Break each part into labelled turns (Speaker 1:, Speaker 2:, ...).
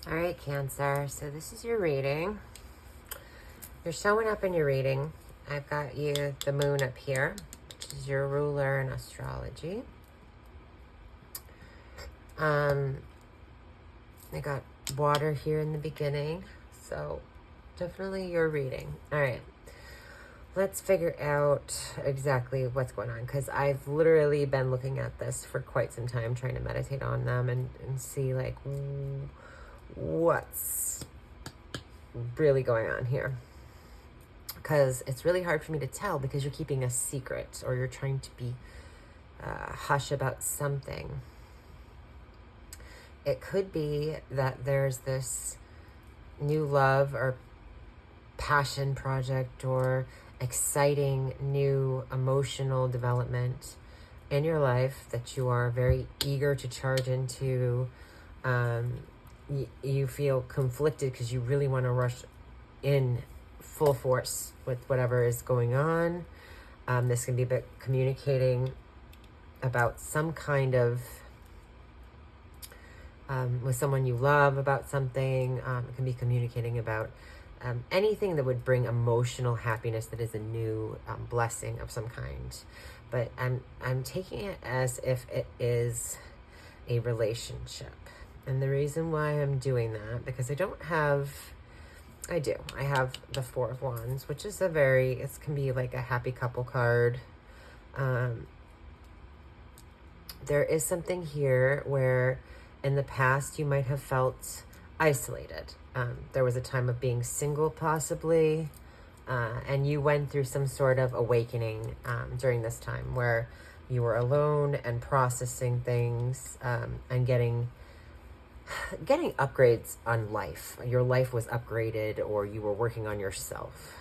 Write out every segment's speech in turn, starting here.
Speaker 1: All right, Cancer. So this is your reading. You're showing up in your reading. I've got you the moon up here, which is your ruler in astrology. I got water here in the beginning, so definitely your reading. All right. Let's figure out exactly what's going on, because I've literally been looking at this for quite some time, trying to meditate on them and see like what's really going on here. Because it's really hard for me to tell because you're keeping a secret or you're trying to be hush about something. It could be that there's this new love or passion project or exciting new emotional development in your life that you are very eager to charge into. You feel conflicted because you really want to rush in full force with whatever is going on. This can be about communicating about some kind of with someone you love about something. It can be communicating about anything that would bring emotional happiness that is a new blessing of some kind. But I'm taking it as if it is a relationship. And the reason why I'm doing that, because I have the Four of Wands, which is it can be like a happy couple card. There is something here where in the past you might have felt isolated. There was a time of being single possibly, and you went through some sort of awakening during this time where you were alone and processing things and getting upgrades on life. Your life was upgraded, or you were working on yourself.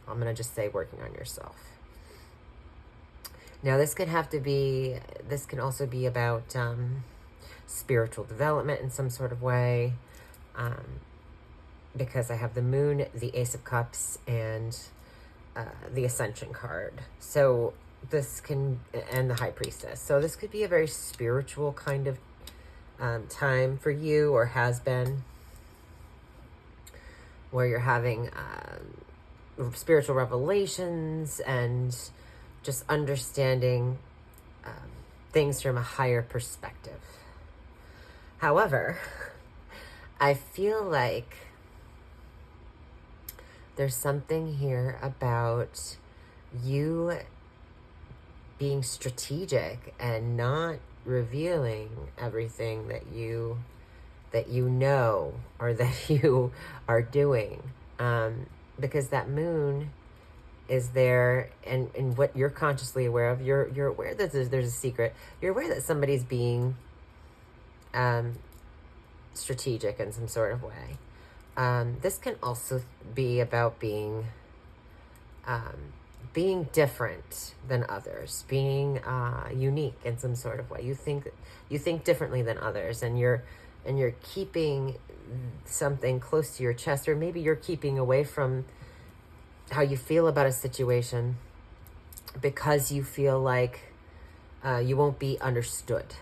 Speaker 1: I'm going to just say working on yourself. Now, this can also be about spiritual development in some sort of way, because I have the moon, the Ace of Cups, and the Ascension card. So and the High Priestess. So this could be a very spiritual kind of time for you, or has been, where you're having spiritual revelations and just understanding things from a higher perspective. However, I feel like there's something here about you being strategic and not revealing everything that you know or that you are doing, because that moon is there, and what you're consciously aware of, you're aware that there's a secret. You're aware that somebody's being strategic in some sort of way. This can also be about being different than others, being unique in some sort of way. You think differently than others, and you're keeping something close to your chest, or maybe you're keeping away from how you feel about a situation because you feel like you won't be understood,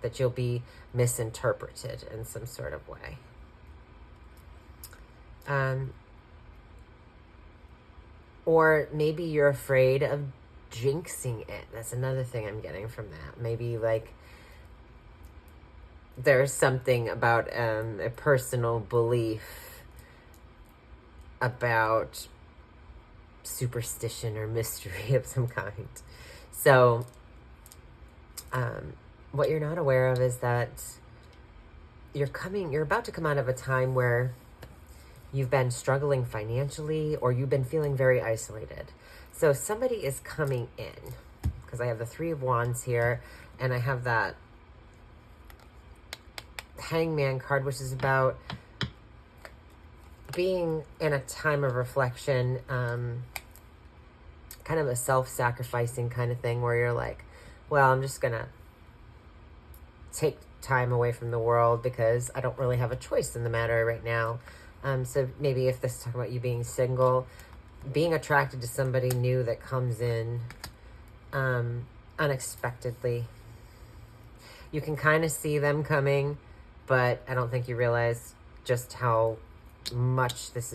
Speaker 1: that you'll be misinterpreted in some sort of way. Or maybe you're afraid of jinxing it. That's another thing I'm getting from that. Maybe like there's something about a personal belief about superstition or mystery of some kind. So what you're not aware of is that you're about to come out of a time where you've been struggling financially, or you've been feeling very isolated. So somebody is coming in, because I have the Three of Wands here, and I have that Hangman card, which is about being in a time of reflection, kind of a self-sacrificing kind of thing, where you're like, well, I'm just gonna take time away from the world because I don't really have a choice in the matter right now. So maybe if this is talking about you being single, being attracted to somebody new that comes in unexpectedly. You can kind of see them coming, but I don't think you realize just how much this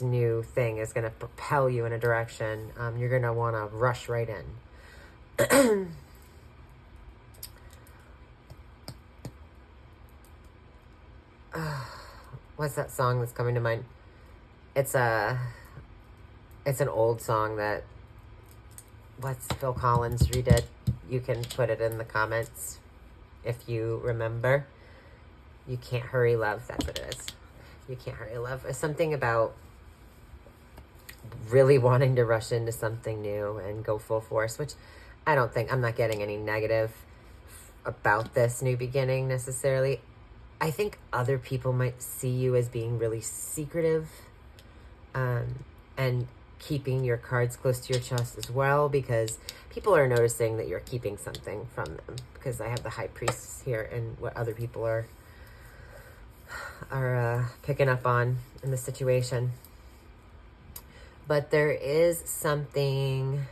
Speaker 1: new thing is going to propel you in a direction. You're going to want to rush right in. What's that song that's coming to mind? It's an old song that Phil Collins redid. You can put it in the comments if you remember. You Can't Hurry Love, that's what it is. You Can't Hurry Love. It's something about really wanting to rush into something new and go full force, which I'm not getting any negative about this new beginning necessarily. I think other people might see you as being really secretive, and keeping your cards close to your chest as well, because people are noticing that you're keeping something from them, because I have the High Priest here and what other people are picking up on in the situation. But there is something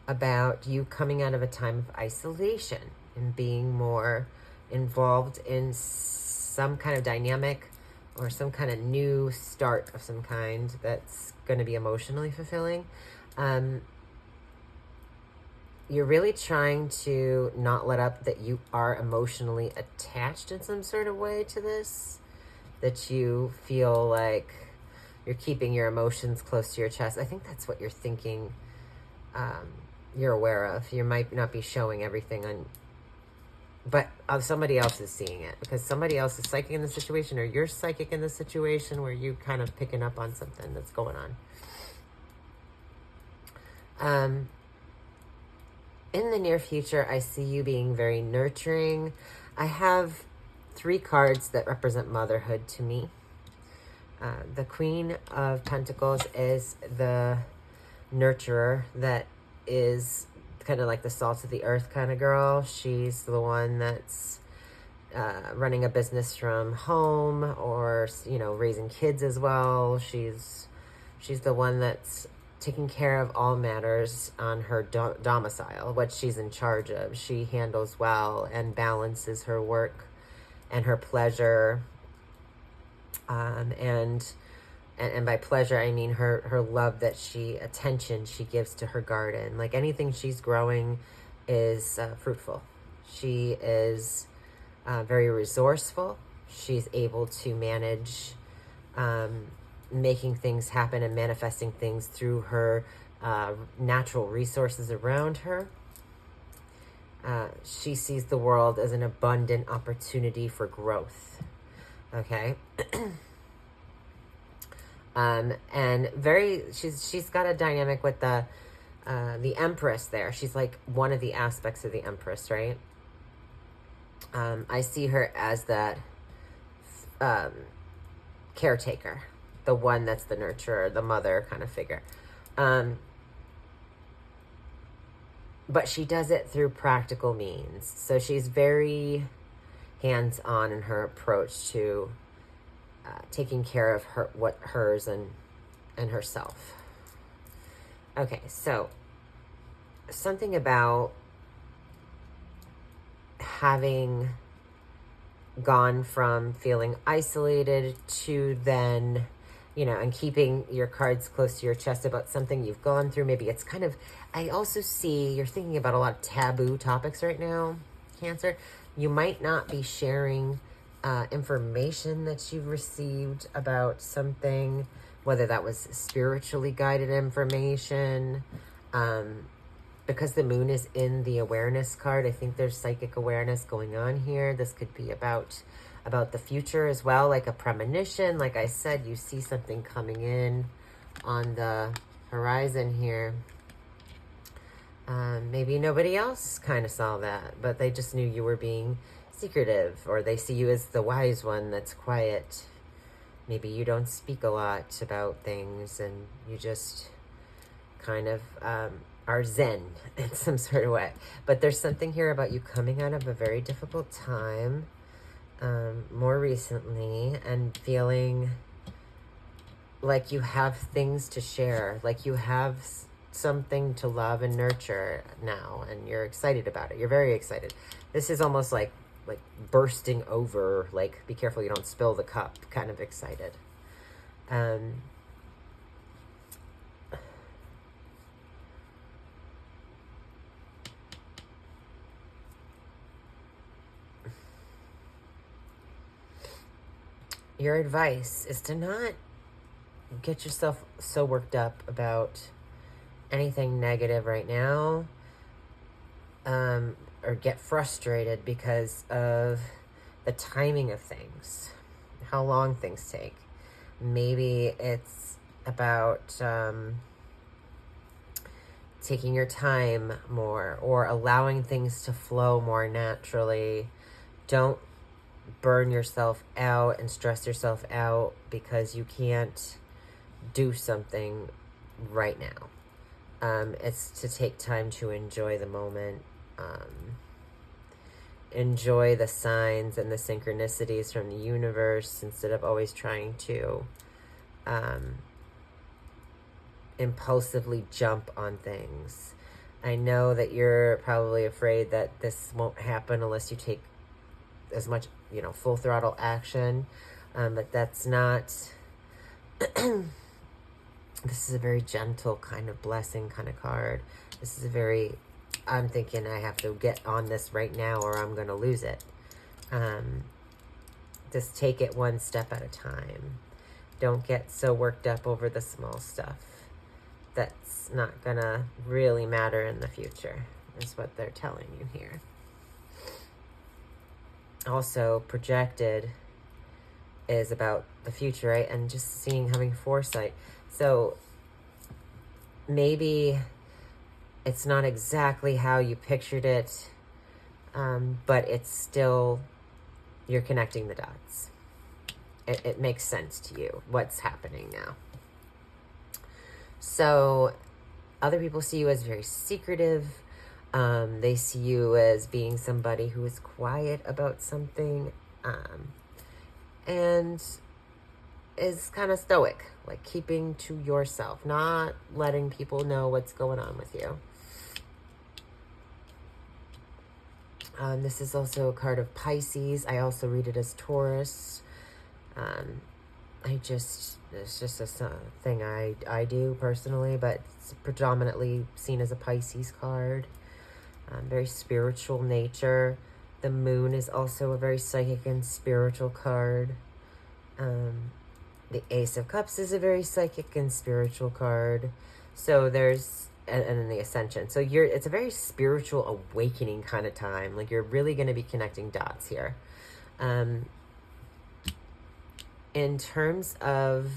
Speaker 1: about you coming out of a time of isolation and being more involved in some kind of dynamic or some kind of new start of some kind that's going to be emotionally fulfilling. You're really trying to not let up that you are emotionally attached in some sort of way to this, that you feel like you're keeping your emotions close to your chest. I think that's what you're thinking, you're aware of. You might not be showing everything but somebody else is seeing it, because somebody else is psychic in the situation, or you're psychic in the situation where you kind of picking up on something that's going on. In the near future, I see you being very nurturing. I have 3 cards that represent motherhood to me. The Queen of Pentacles is the nurturer that is kind of like the salt of the earth kind of girl. She's the one that's running a business from home, or, raising kids as well. She's the one that's taking care of all matters on her domicile, what she's in charge of. She handles well and balances her work and her pleasure. And by pleasure, I mean her love attention she gives to her garden. Like anything she's growing is fruitful. She is very resourceful. She's able to manage making things happen and manifesting things through her natural resources around her. She sees the world as an abundant opportunity for growth. Okay. And she's got a dynamic with the Empress there. She's like one of the aspects of the Empress, right? I see her as that caretaker, the one that's the nurturer, the mother kind of figure. But she does it through practical means. So she's very hands-on in her approach to taking care of hers and herself. Okay, so something about having gone from feeling isolated to then, and keeping your cards close to your chest about something you've gone through. Maybe it's kind of, I also see you're thinking about a lot of taboo topics right now, Cancer. You might not be sharing information that you've received about something, whether that was spiritually guided information, because the moon is in the awareness card. I think there's psychic awareness going on here. This could be about the future as well, like a premonition. Like I said, you see something coming in on the horizon here. Maybe nobody else kind of saw that, but they just knew you were being secretive, or they see you as the wise one that's quiet. Maybe you don't speak a lot about things, and you just kind of are zen in some sort of way. But there's something here about you coming out of a very difficult time more recently, and feeling like you have things to share, like you have something to love and nurture now, and you're excited about it. You're very excited. This is almost like like bursting over, like be careful you don't spill the cup kind of excited. Your advice is to not get yourself so worked up about anything negative right now, or get frustrated because of the timing of things, how long things take. Maybe it's about taking your time more, or allowing things to flow more naturally. Don't burn yourself out and stress yourself out because you can't do something right now. It's to take time to enjoy the moment, enjoy the signs and the synchronicities from the universe instead of always trying to impulsively jump on things. I know that you're probably afraid that this won't happen unless you take as much, full throttle action, but that's not. This is a very gentle kind of blessing kind of card. This is a very, I'm thinking I have to get on this right now or I'm going to lose it. Just take it one step at a time. Don't get so worked up over the small stuff. That's not going to really matter in the future, is what they're telling you here. Also, projected is about the future, right? And just having foresight. So maybe it's not exactly how you pictured it, but it's still, you're connecting the dots. It makes sense to you what's happening now. So other people see you as very secretive. They see you as being somebody who is quiet about something, and is kind of stoic, like keeping to yourself, not letting people know what's going on with you. This is also a card of Pisces. I also read it as Taurus. It's just a thing I do personally, but it's predominantly seen as a Pisces card. Very spiritual nature. The moon is also a very psychic and spiritual card. The Ace of Cups is a very psychic and spiritual card. So there's, and then the Ascension. So it's a very spiritual awakening kind of time. Like you're really going to be connecting dots here. In terms of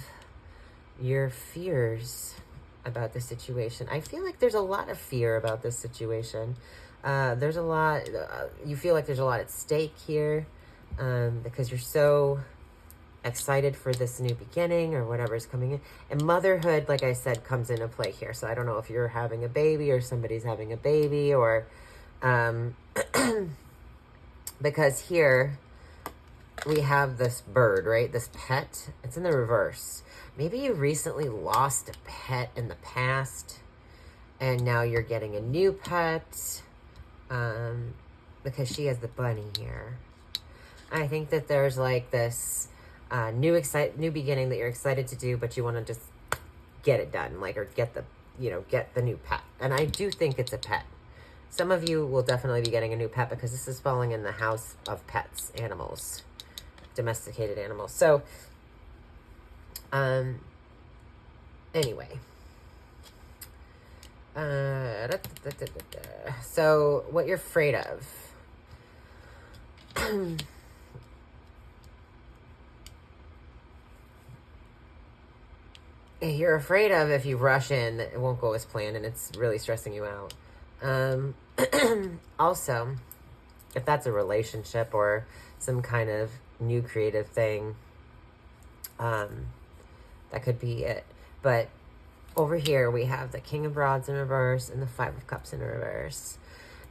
Speaker 1: your fears about the situation, I feel like there's a lot of fear about this situation. There's a lot, you feel like there's a lot at stake here, because you're so excited for this new beginning or whatever's coming in. And motherhood, like I said, comes into play here. So I don't know if you're having a baby or somebody's having a baby, or because here we have this bird, right? This pet. It's in the reverse. Maybe you recently lost a pet in the past and now you're getting a new pet, because she has the bunny here. I think that there's like this new beginning that you're excited to do, but you want to just get it done, like, or get the new pet. And I do think it's a pet. Some of you will definitely be getting a new pet because this is falling in the house of pets, animals, domesticated animals. So, anyway. So, what you're afraid of. You're afraid of, if you rush in, that it won't go as planned and it's really stressing you out. Also, if that's a relationship or some kind of new creative thing, that could be it. But over here we have the King of Rods in reverse and the Five of Cups in reverse.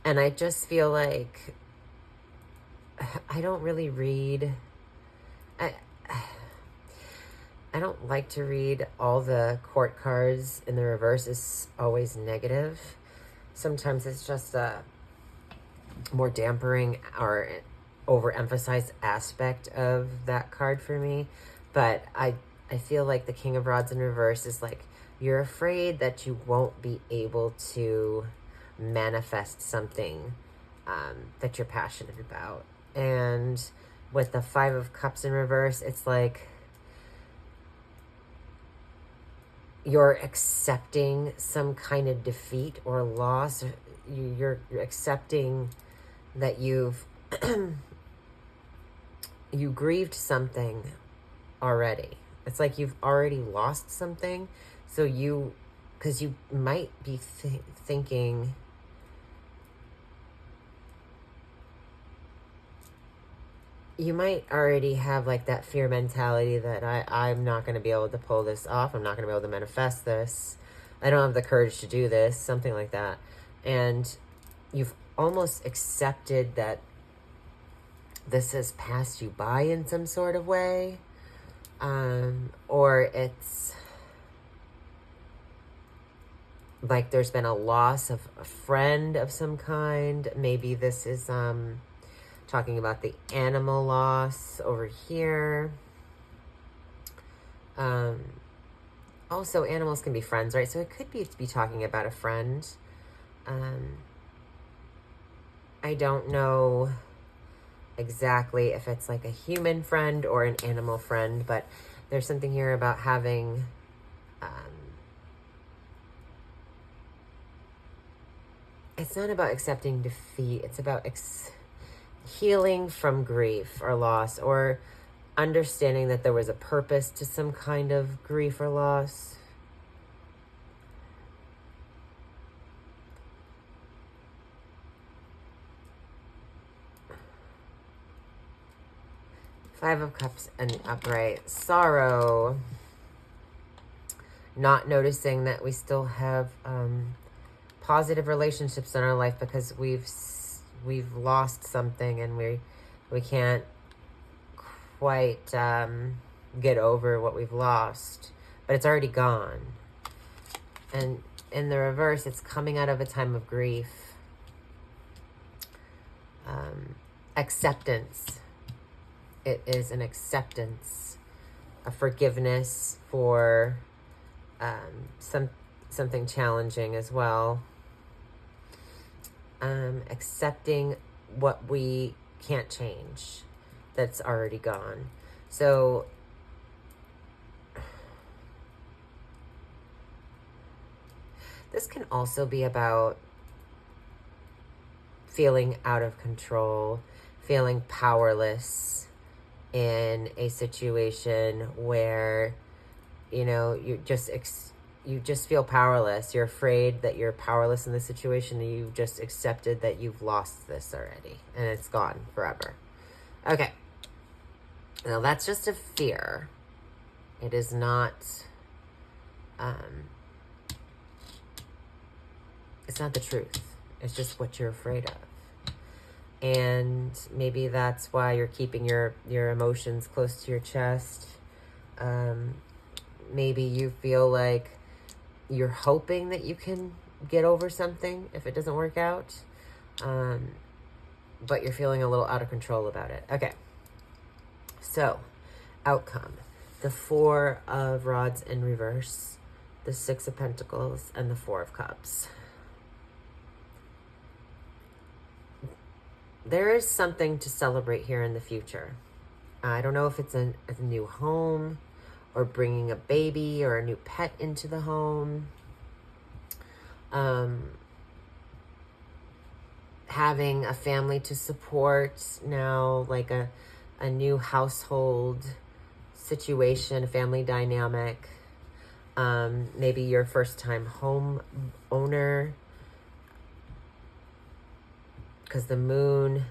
Speaker 1: And I just feel like I don't really read. I don't like to read all the court cards in the reverse. Is always negative. Sometimes it's just more dampering or overemphasized aspect of that card for me. But I feel like the King of Rods in reverse is like, you're afraid that you won't be able to manifest something that you're passionate about. And with the Five of Cups in reverse, it's like you're accepting some kind of defeat or loss. You're accepting that you've you grieved something already. It's like you've already lost something. So because you might be thinking, you might already have like that fear mentality that I'm not going to be able to pull this off. I'm not going to be able to manifest this. I don't have the courage to do this, something like that. And you've almost accepted that this has passed you by in some sort of way. Or it's like there's been a loss of a friend of some kind. Maybe this is talking about the animal loss over here. Also, animals can be friends, right? So it could be talking about a friend. I don't know exactly if it's like a human friend or an animal friend, but there's something here about having it's not about accepting defeat. It's about healing from grief or loss, or understanding that there was a purpose to some kind of grief or loss. Five of Cups and the upright. Sorrow. Not noticing that we still have positive relationships in our life because we've lost something and we can't quite get over what we've lost, but it's already gone. And in the reverse, it's coming out of a time of grief. Acceptance. It is an acceptance, a forgiveness for something challenging as well. Accepting what we can't change, that's already gone. So this can also be about feeling out of control, feeling powerless in a situation where, you know, you just feel powerless. You're afraid that you're powerless in the situation, and you've just accepted that you've lost this already and it's gone forever. Okay. Now that's just a fear. It is not, it's not the truth. It's just what you're afraid of. And maybe that's why you're keeping your emotions close to your chest. Maybe you feel like you're hoping that you can get over something if it doesn't work out. But you're feeling a little out of control about it. Okay. So, outcome. The Four of Rods in reverse, the Six of Pentacles, and the Four of Cups. There is something to celebrate here in the future. I don't know if it's a new home or bringing a baby or a new pet into the home. Having a family to support now, like a new household situation, a family dynamic. Maybe your first time home owner, because the moon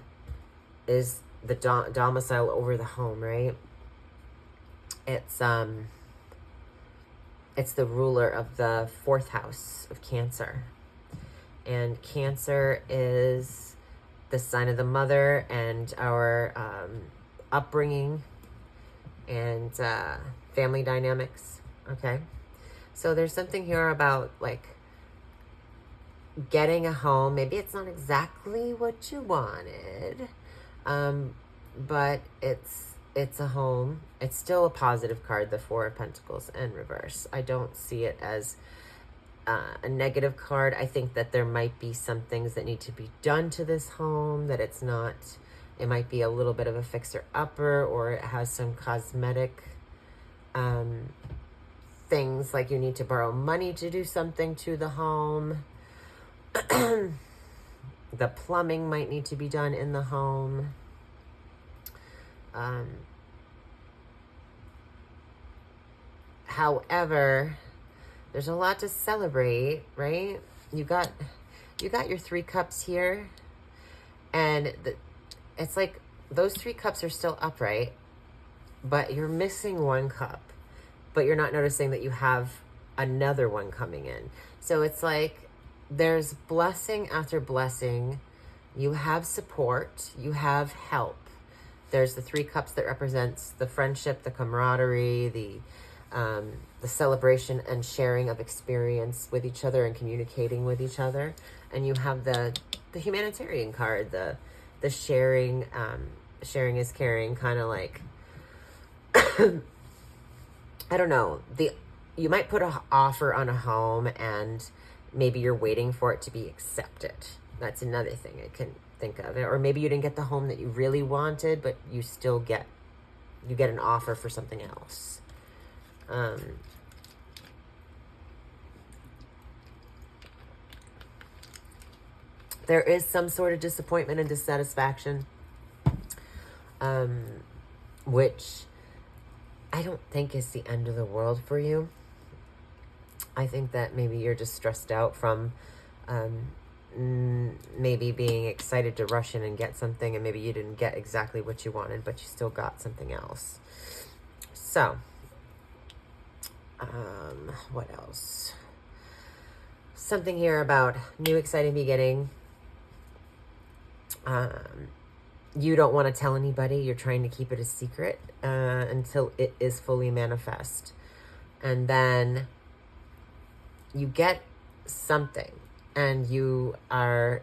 Speaker 1: is the domicile over the home, right? It's the ruler of the fourth house of Cancer. And Cancer is the sign of the mother and our upbringing and family dynamics, okay? So there's something here about, like, getting a home. Maybe it's not exactly what you wanted, but it's a home. It's still a positive card, the Four of Pentacles in reverse. I don't see it as a negative card. I think that there might be some things that need to be done to this home, that it's not, it might be a little bit of a fixer-upper, or it has some cosmetic things, like you need to borrow money to do something to the home. The plumbing might need to be done in the home. However, there's a lot to celebrate, right? You got your 3 cups here, and it's like those 3 cups are still upright, but you're missing 1 cup, but you're not noticing that you have another one coming in. So it's like there's blessing after blessing. You have support, you have help. There's the 3 cups that represents the friendship, the camaraderie, the celebration and sharing of experience with each other and communicating with each other. And you have the humanitarian card, the sharing, sharing is caring, kind of like, I don't know, you might put an offer on a home and maybe you're waiting for it to be accepted. That's another thing I can think of. Or maybe you didn't get the home that you really wanted, but you still get an offer for something else. There is some sort of disappointment and dissatisfaction, which I don't think is the end of the world for you. I think that maybe you're just stressed out from maybe being excited to rush in and get something, and maybe you didn't get exactly what you wanted, but you still got something else. So, what else? Something here about new exciting beginning. You don't want to tell anybody. You're trying to keep it a secret until it is fully manifest. And then you get something, and you are,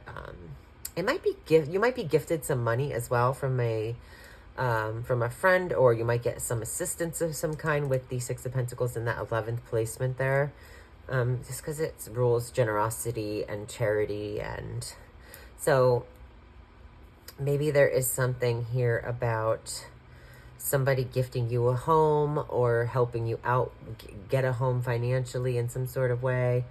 Speaker 1: it might be you might be gifted some money as well from a friend, or you might get some assistance of some kind with the 6 of Pentacles in that 11th placement there. Just because it rules generosity and charity. And so maybe there is something here about somebody gifting you a home or helping you out, get a home financially in some sort of way.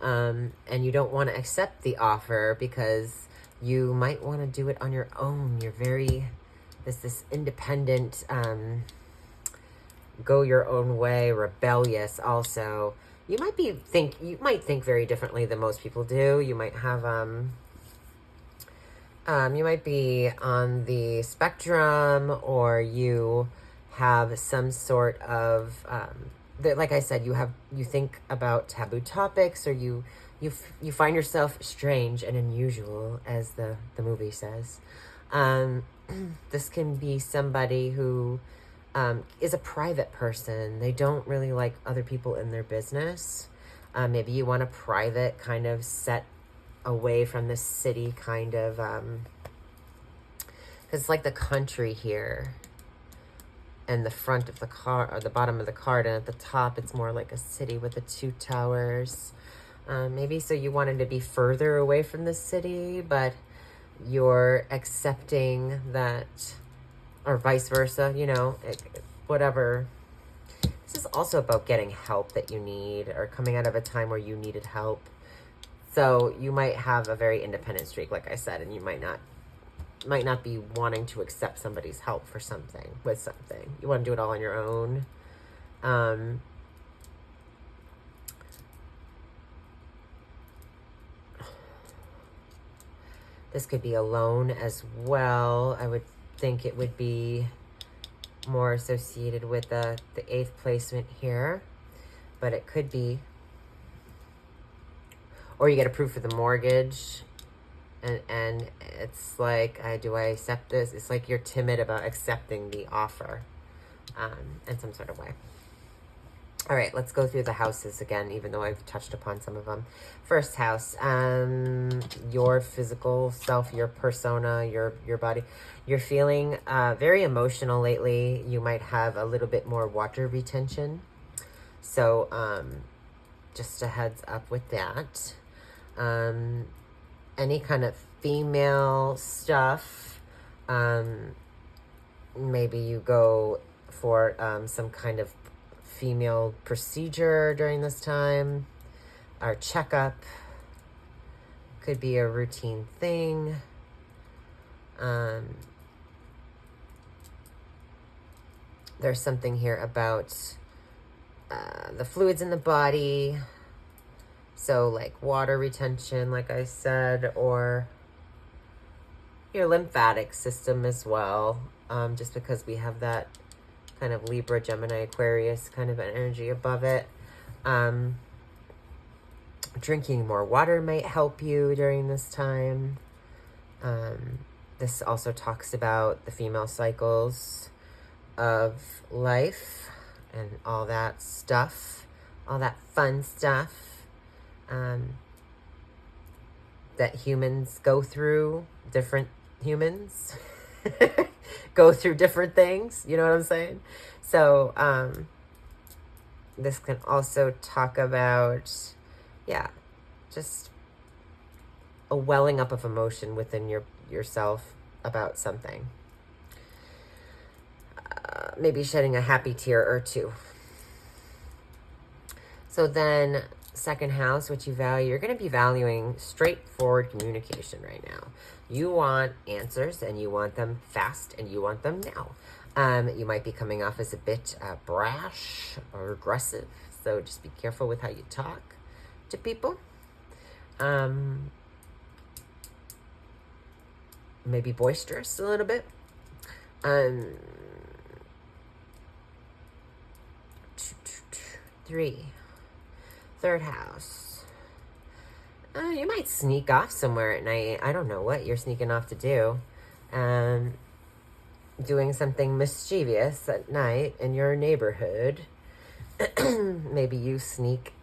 Speaker 1: And you don't want to accept the offer because you might want to do it on your own. You're very, this independent, go your own way, rebellious also. You might think very differently than most people do. You might have, you might be on the spectrum, or you have some sort of, like I said, you think about taboo topics, or you find yourself strange and unusual, as the movie says. This can be somebody who is a private person. They don't really like other people in their business. Maybe you want a private kind of set away from the city kind of, because it's like the country here, and the front of the car, or the bottom of the card, and at the top it's more like a city with the 2 towers. Maybe so you wanted to be further away from the city, but you're accepting that, or vice versa, you know, whatever. This is also about getting help that you need, or coming out of a time where you needed help. So you might have a very independent streak, like I said, and you might not be wanting to accept somebody's help for something, with something. You want to do it all on your own. This could be alone as well. I would think it would be more associated with the 8th placement here, but it could be. Or you get approved for the mortgage, and it's like, do I accept this? It's like you're timid about accepting the offer in some sort of way. All right, let's go through the houses again, even though I've touched upon some of them. First house, your physical self, your persona, your body. You're feeling very emotional lately. You might have a little bit more water retention. So just a heads up with that. Any kind of female stuff, maybe you go for some kind of female procedure during this time, or checkup. Could be a routine thing. There's something here about the fluids in the body. So like water retention, like I said, or your lymphatic system as well. Just because we have that kind of Libra, Gemini, Aquarius kind of energy above it. Drinking more water might help you during this time. This also talks about the female cycles of life and all that stuff, all that fun stuff that humans go through, different humans go through different things, you know what I'm saying? So this can also talk about, yeah, just a welling up of emotion within yourself about something. Maybe shedding a happy tear or two. So then, second house, what you value, you're going to be valuing straightforward communication right now. You want answers, and you want them fast, and you want them now. You might be coming off as a bit brash or aggressive, so just be careful with how you talk to people. Maybe boisterous a little bit. Third house. You might sneak off somewhere at night. I don't know what you're sneaking off to do. Doing something mischievous at night in your neighborhood. Maybe you sneak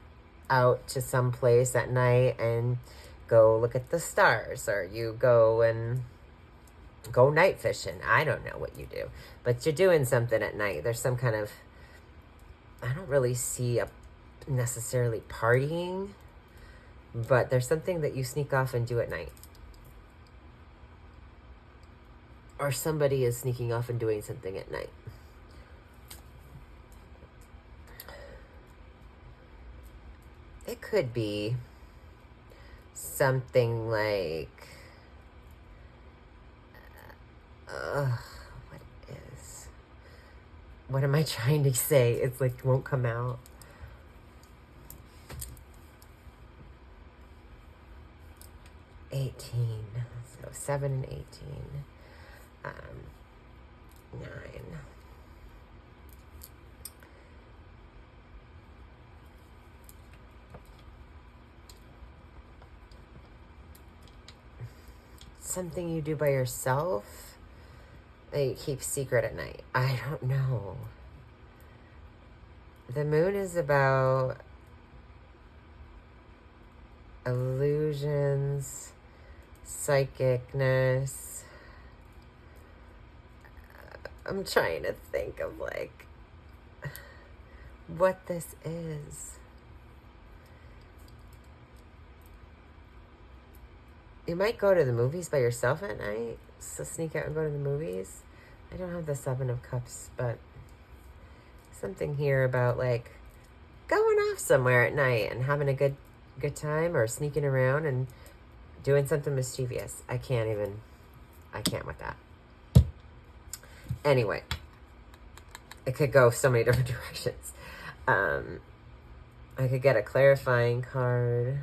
Speaker 1: out to some place at night and go look at the stars, or you go and go night fishing. I don't know what you do, but you're doing something at night. There's some kind of, I don't really see a necessarily partying, but there's something that you sneak off and do at night. Or somebody is sneaking off and doing something at night. It could be something like, what am I trying to say? It's like, it won't come out. $18. So 7 and 18. 9. Something you do by yourself that you keep secret at night. I don't know. The moon is about illusions, psychicness. I'm trying to think of like what this is. You might go to the movies by yourself at night. So sneak out and go to the movies. I don't have the 7 of Cups, but something here about like going off somewhere at night and having a good time, or sneaking around and doing something mischievous. I can't with that. Anyway, it could go so many different directions. I could get a clarifying card.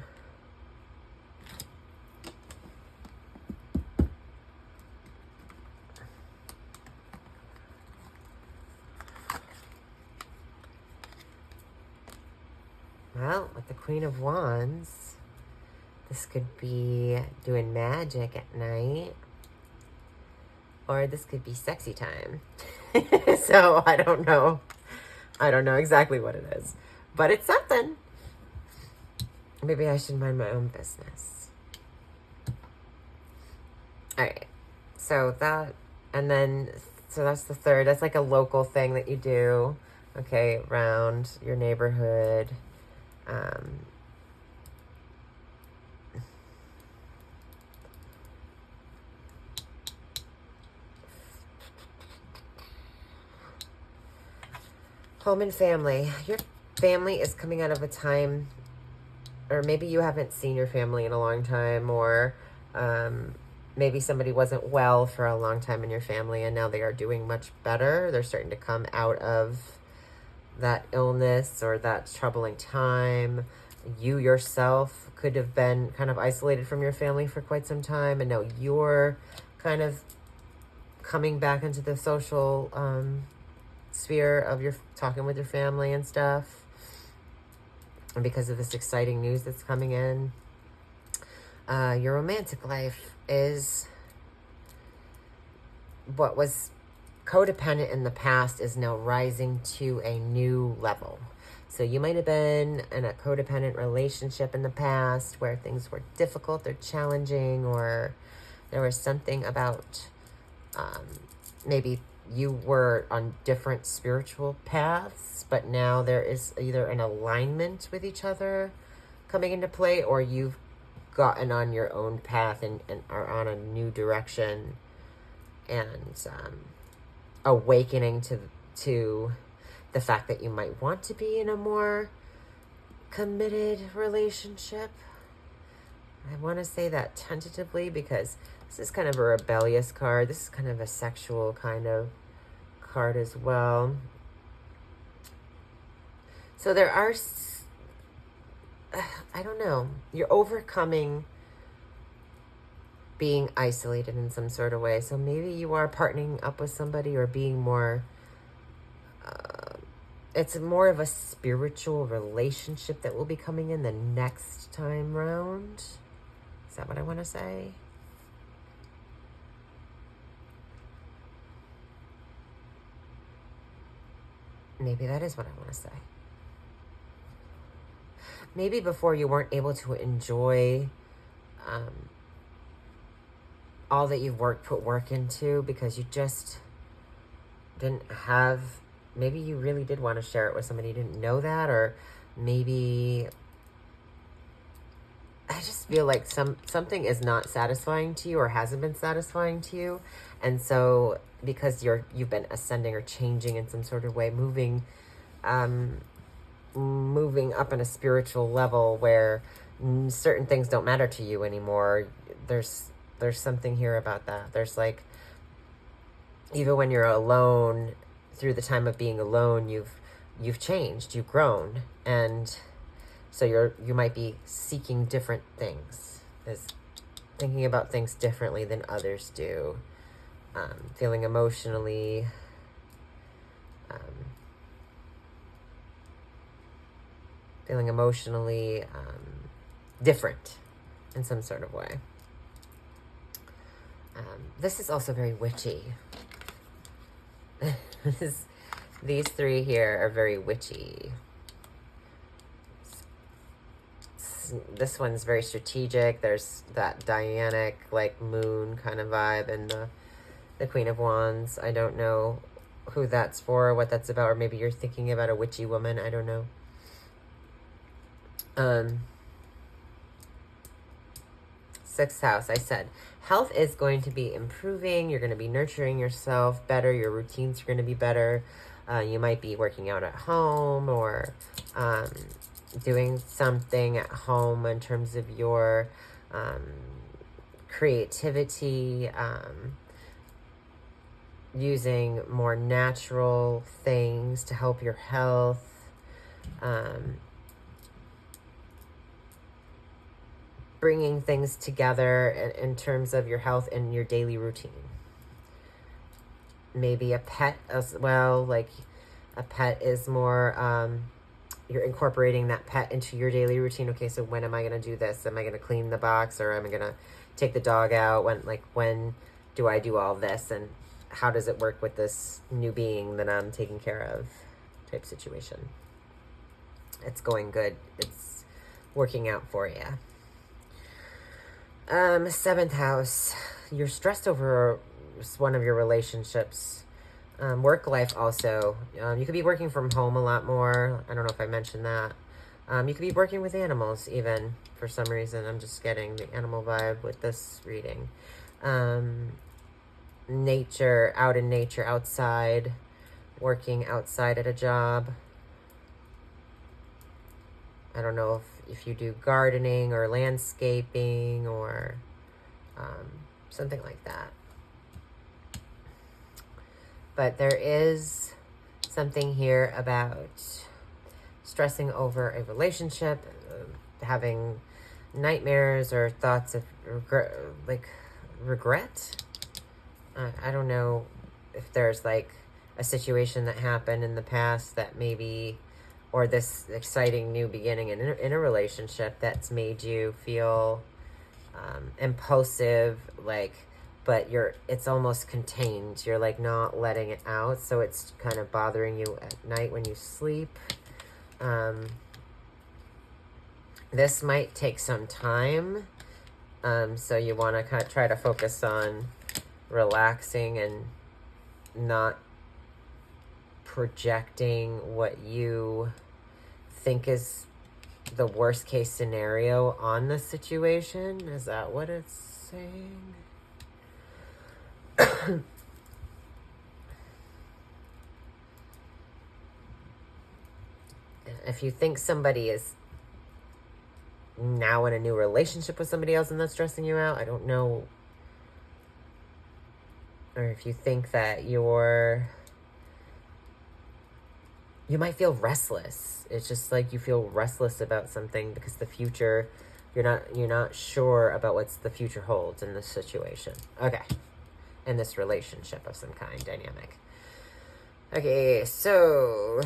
Speaker 1: Well, with the Queen of Wands, this could be doing magic at night. Or this could be sexy time. So I don't know. I don't know exactly what it is. But it's something. Maybe I should mind my own business. All right. So that, and then, so that's the third. That's like a local thing that you do, okay, around your neighborhood. Home and family. Your family is coming out of a time, or maybe you haven't seen your family in a long time, or maybe somebody wasn't well for a long time in your family and now they are doing much better. They're starting to come out of that illness or that troubling time. You yourself could have been kind of isolated from your family for quite some time, and now you're kind of coming back into the social sphere of your talking with your family and stuff, and because of this exciting news that's coming in. Your romantic life is what was codependent in the past is now rising to a new level. So you might have been in a codependent relationship in the past where things were difficult or challenging, or there was something about maybe you were on different spiritual paths, but now there is either an alignment with each other coming into play, or you've gotten on your own path and are on a new direction, and awakening to the fact that you might want to be in a more committed relationship. I want to say that tentatively because this is kind of a rebellious card. This is kind of a sexual kind of card as well. So there are, I don't know, you're overcoming being isolated in some sort of way. So maybe you are partnering up with somebody or being more, it's more of a spiritual relationship that will be coming in the next time round. Is that what I want to say? Maybe that is what I want to say. Maybe before you weren't able to enjoy all that you've put work into because you just didn't have, maybe you really did want to share it with somebody, you didn't know that, or maybe I just feel like something is not satisfying to you or hasn't been satisfying to you. And so because you've been ascending or changing in some sort of way, moving up in a spiritual level where certain things don't matter to you anymore. There's something here about that. There's like, even when you're alone, through the time of being alone, you've changed, you've grown, and so you might be seeking different things, is thinking about things differently than others do, feeling emotionally different in some sort of way. This is also very witchy. These three here are very witchy. This one's very strategic. There's that Dianic, like, moon kind of vibe, and the Queen of Wands. I don't know who that's for or what that's about, or maybe you're thinking about a witchy woman. I don't know. Sixth house, I said, health is going to be improving. You're going to be nurturing yourself better. Your routines are going to be better. You might be working out at home or doing something at home in terms of your creativity, using more natural things to help your health. Bringing things together in terms of your health and your daily routine. Maybe a pet as well. Like, a pet is more, you're incorporating that pet into your daily routine. Okay, so when am I going to do this? Am I going to clean the box, or am I going to take the dog out? When do I do all this? And how does it work with this new being that I'm taking care of type situation? it's going good. It's working out for you. Seventh house, you're stressed over one of your relationships. Work life also. You could be working from home a lot more. I don't know if I mentioned that. You could be working with animals even for some reason. I'm just getting the animal vibe with this reading. Nature, out in nature, outside, working outside at a job. I don't know if you do gardening or landscaping or something like that. But there is something here about stressing over a relationship, having nightmares or thoughts of regret. I don't know if there's like a situation that happened in the past that maybe, or this exciting new beginning in a relationship that's made you feel impulsive, like, but it's almost contained. You're like not letting it out, so it's kind of bothering you at night when you sleep. This might take some time, so you want to kind of try to focus on relaxing and not projecting what you think is the worst case scenario on the situation. Is that what it's saying? If you think somebody is now in a new relationship with somebody else and that's stressing you out, I don't know. Or if you think that you might feel restless. It's just like you feel restless about something because the future, you're not sure about what's the future holds in this situation. Okay. In this relationship of some kind, dynamic. Okay, so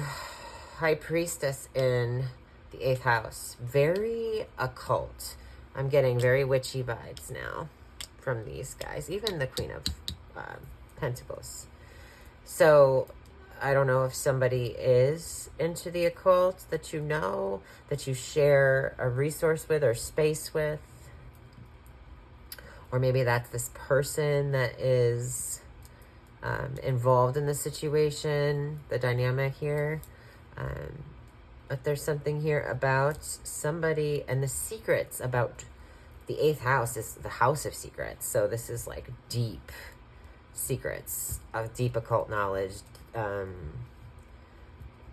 Speaker 1: High Priestess in the 8th house. Very occult. I'm getting very witchy vibes now from these guys. Even the Queen of Pentacles. So I don't know if somebody is into the occult that you know, that you share a resource with or space with. Or maybe that's this person that is involved in the situation, the dynamic here. But there's something here about somebody and the secrets about the 8th house is the house of secrets. So this is like deep secrets of deep occult knowledge,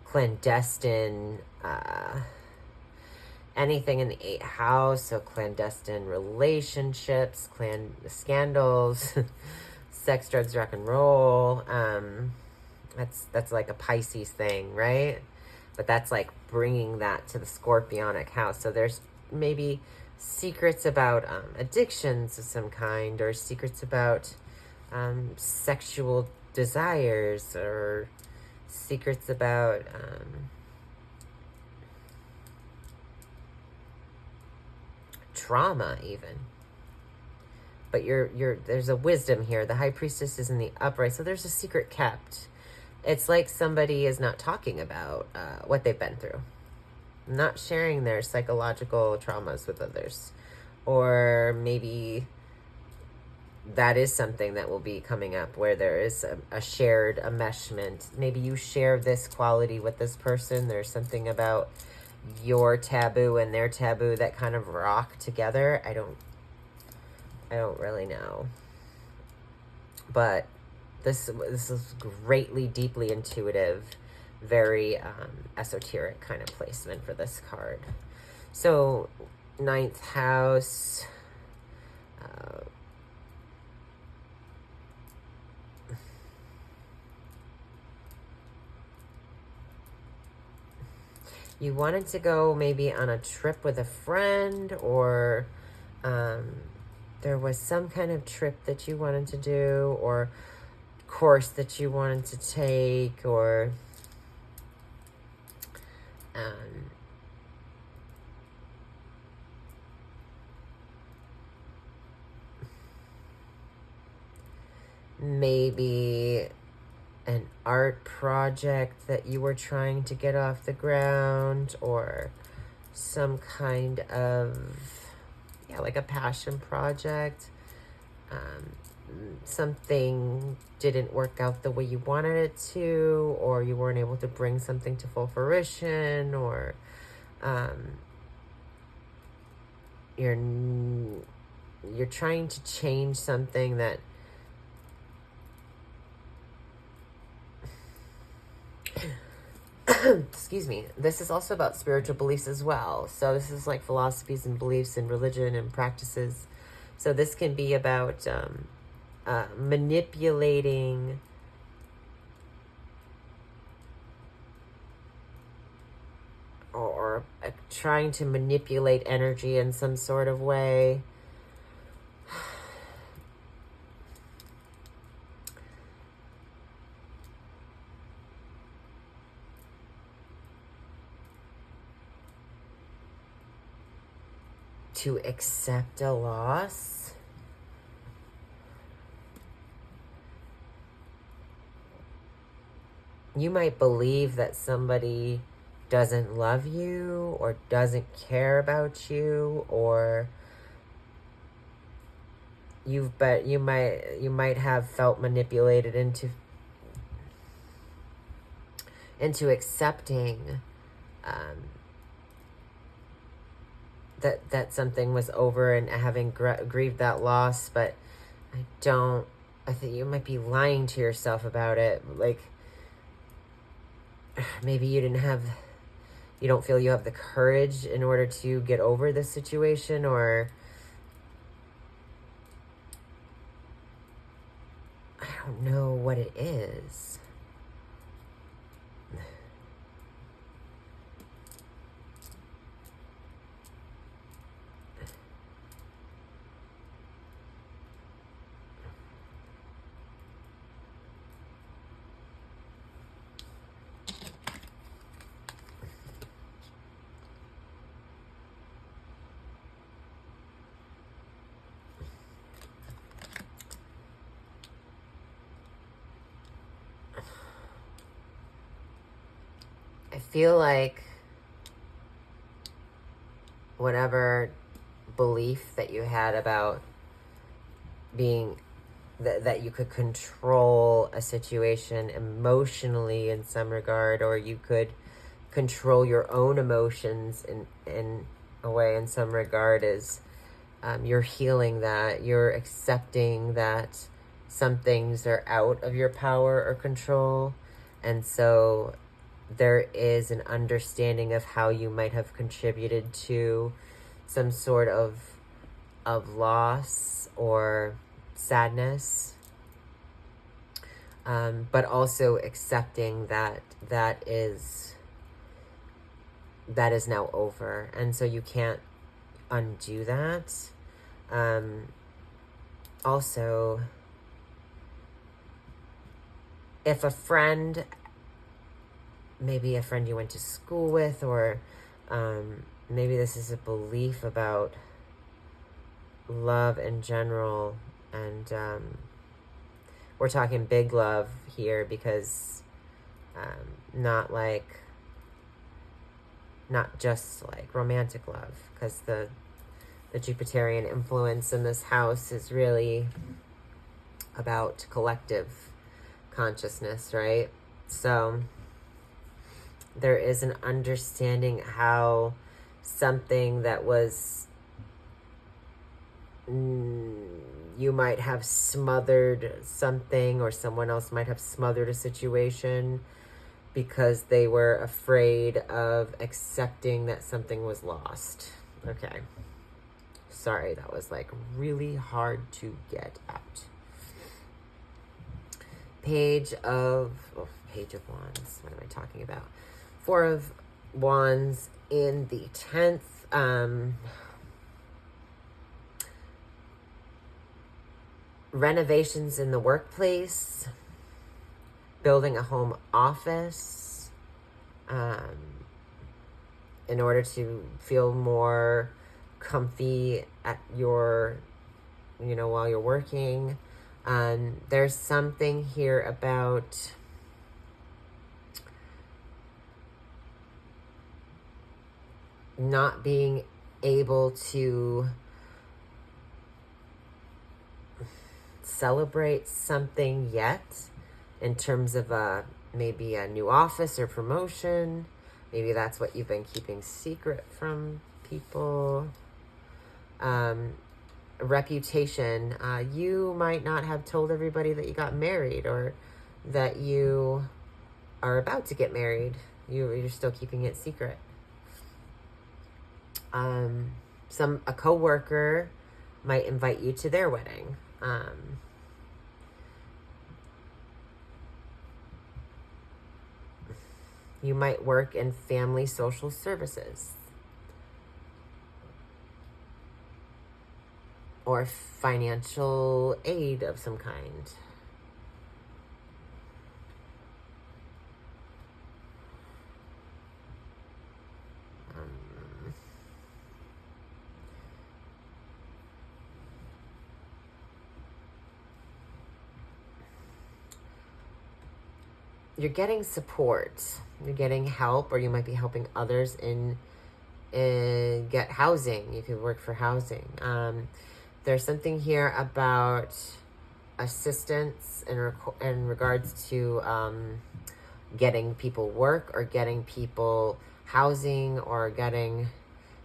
Speaker 1: clandestine, anything in the 8th house. So clandestine relationships, scandals, sex, drugs, rock and roll. That's like a Pisces thing, right? But that's like bringing that to the Scorpionic house. So there's maybe secrets about addictions of some kind, or secrets about sexual desires, or secrets about trauma even. But there's a wisdom here. The High Priestess is in the upright, so there's a secret kept. It's like somebody is not talking about what they've been through, not sharing their psychological traumas with others. Or maybe that is something that will be coming up where there is a shared enmeshment. Maybe you share this quality with this person. There's something about your taboo and their taboo that kind of rock together. I don't really know. But this is greatly, deeply intuitive, very esoteric kind of placement for this card. So 9th house. You wanted to go maybe on a trip with a friend, or there was some kind of trip that you wanted to do, or course that you wanted to take, or maybe an art project that you were trying to get off the ground, or some kind of, yeah, like a passion project. Something didn't work out the way you wanted it to, or you weren't able to bring something to full fruition, or you're trying to change something that excuse me. This is also about spiritual beliefs as well. So this is like philosophies and beliefs and religion and practices. So this can be about manipulating or trying to manipulate energy in some sort of way. To accept a loss. You might believe that somebody doesn't love you or doesn't care about you, or you might have felt manipulated into accepting that something was over and having grieved that loss. But I think you might be lying to yourself about it. Like, maybe you don't feel you have the courage in order to get over this situation, or I don't know what it is. I feel like whatever belief that you had about being that you could control a situation emotionally in some regard, or you could control your own emotions in a way in some regard, is you're healing that. You're accepting that some things are out of your power or control, and so there is an understanding of how you might have contributed to some sort of loss or sadness, but also accepting that is now over, and so you can't undo that. Also, if a friend, maybe a friend you went to school with, or maybe this is a belief about love in general, and we're talking big love here, because not just like romantic love, because the Jupiterian influence in this house is really about collective consciousness, right? So there is an understanding how something that was, you might have smothered something, or someone else might have smothered a situation because they were afraid of accepting that something was lost. Okay. Sorry, that was like really hard to get out. Page of Wands. What am I talking about? 4 of Wands in the 10th. Renovations in the workplace. Building a home office. In order to feel more comfy at your, while you're working. There's something here about not being able to celebrate something yet in terms of maybe a new office or promotion. Maybe that's what you've been keeping secret from people. Reputation. You might not have told everybody that you got married or that you are about to get married. You're still keeping it secret. A coworker might invite you to their wedding. You might work in family social services or financial aid of some kind. You're getting support, you're getting help, or you might be helping others in get housing. You could work for housing. There's something here about assistance in regards to getting people work or getting people housing or getting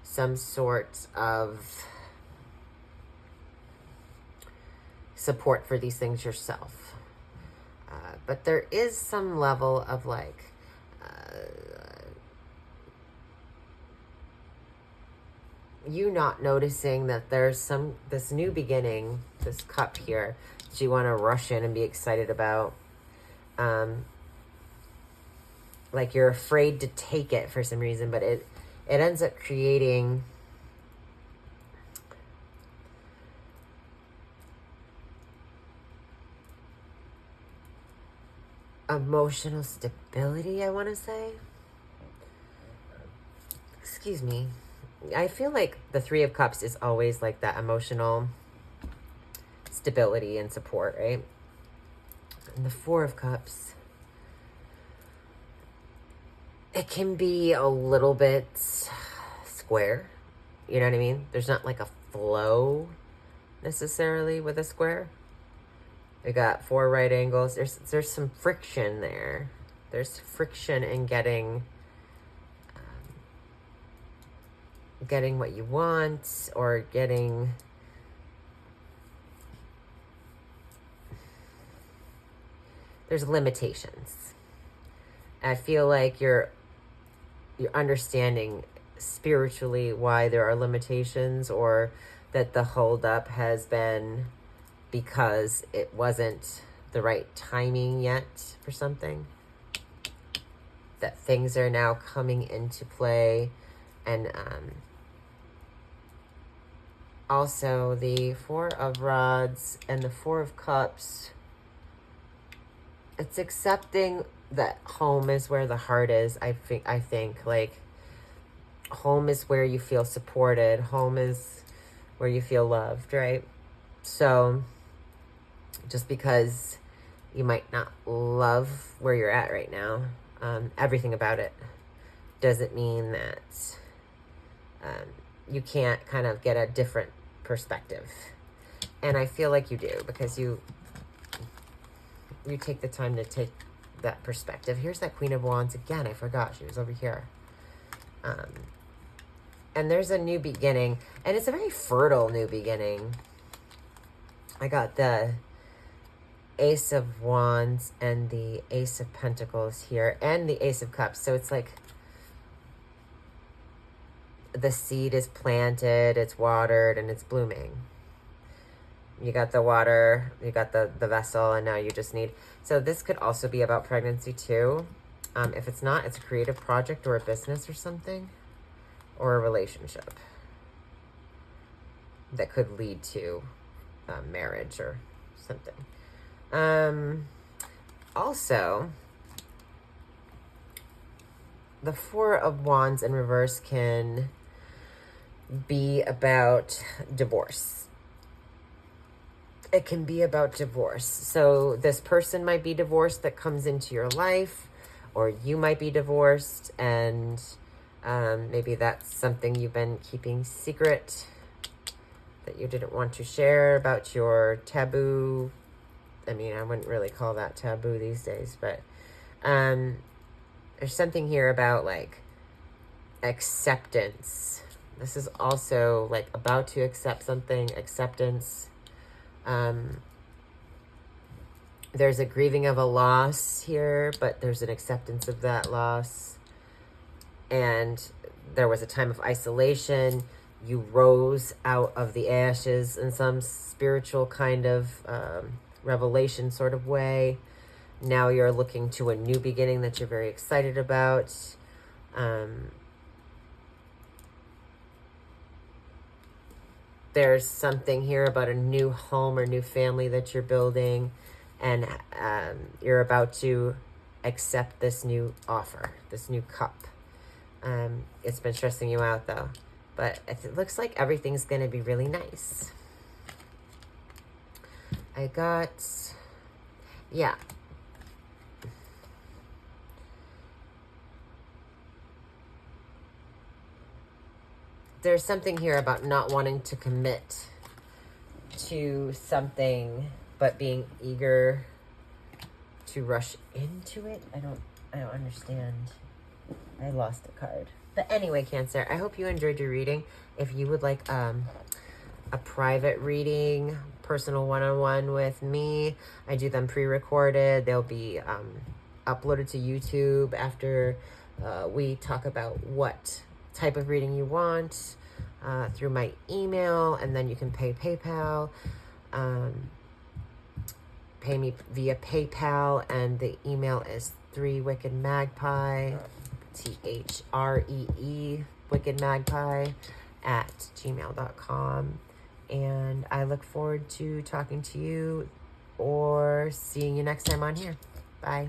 Speaker 1: some sort of support for these things yourself. But there is some level of like you not noticing that there's this new beginning, this cup here that you want to rush in and be excited about. Like you're afraid to take it for some reason, but it ends up creating emotional stability, I want to say. Excuse me. I feel like the Three of Cups is always like that emotional stability and support, right? And the Four of Cups, it can be a little bit square. You know what I mean? There's not like a flow necessarily with a square. We got 4 right angles. There's some friction there. There's friction in getting what you want or getting there's limitations. I feel like you're understanding spiritually why there are limitations, or that the holdup has been because it wasn't the right timing yet for something. That things are now coming into play. And also the Four of Rods and the Four of Cups. It's accepting that home is where the heart is. I think like home is where you feel supported. Home is where you feel loved, right? So just because you might not love where you're at right now, everything about it, doesn't mean that you can't kind of get a different perspective. And I feel like you do, because you take the time to take that perspective. Here's that Queen of Wands again. I forgot she was over here. And there's a new beginning, and it's a very fertile new beginning. I got the Ace of Wands and the Ace of Pentacles here, and the Ace of Cups. So it's like the seed is planted, it's watered, and it's blooming. You got the water, you got the vessel, and now you just need... So this could also be about pregnancy too. If it's not, it's a creative project or a business or something, or a relationship that could lead to marriage or something. Also, the Four of Wands in reverse can be about divorce. It can be about divorce. So this person might be divorced that comes into your life, or you might be divorced, and Maybe that's something you've been keeping secret that you didn't want to share about your taboo. I mean, I wouldn't really call that taboo these days, but there's something here about like acceptance. This is also like about to accept something, acceptance. There's a grieving of a loss here, but there's an acceptance of that loss. And there was a time of isolation. You rose out of the ashes in some spiritual kind of revelation sort of way. Now you're looking to a new beginning that you're very excited about. There's something here about a new home or new family that you're building, and you're about to accept this new offer, this new cup. It's been stressing you out though, but it looks like everything's going to be really nice. I got, yeah. There's something here about not wanting to commit to something, but being eager to rush into it. I don't understand. I lost a card. But anyway, Cancer, I hope you enjoyed your reading. If you would like a private reading, personal one-on-one with me, I do them pre-recorded. They'll be uploaded to YouTube after we talk about what type of reading you want through my email, and then you can pay PayPal. Pay me via PayPal, and the email is 3wickedmagpie, THREE, wickedmagpie @gmail.com. And I look forward to talking to you or seeing you next time on here. Bye.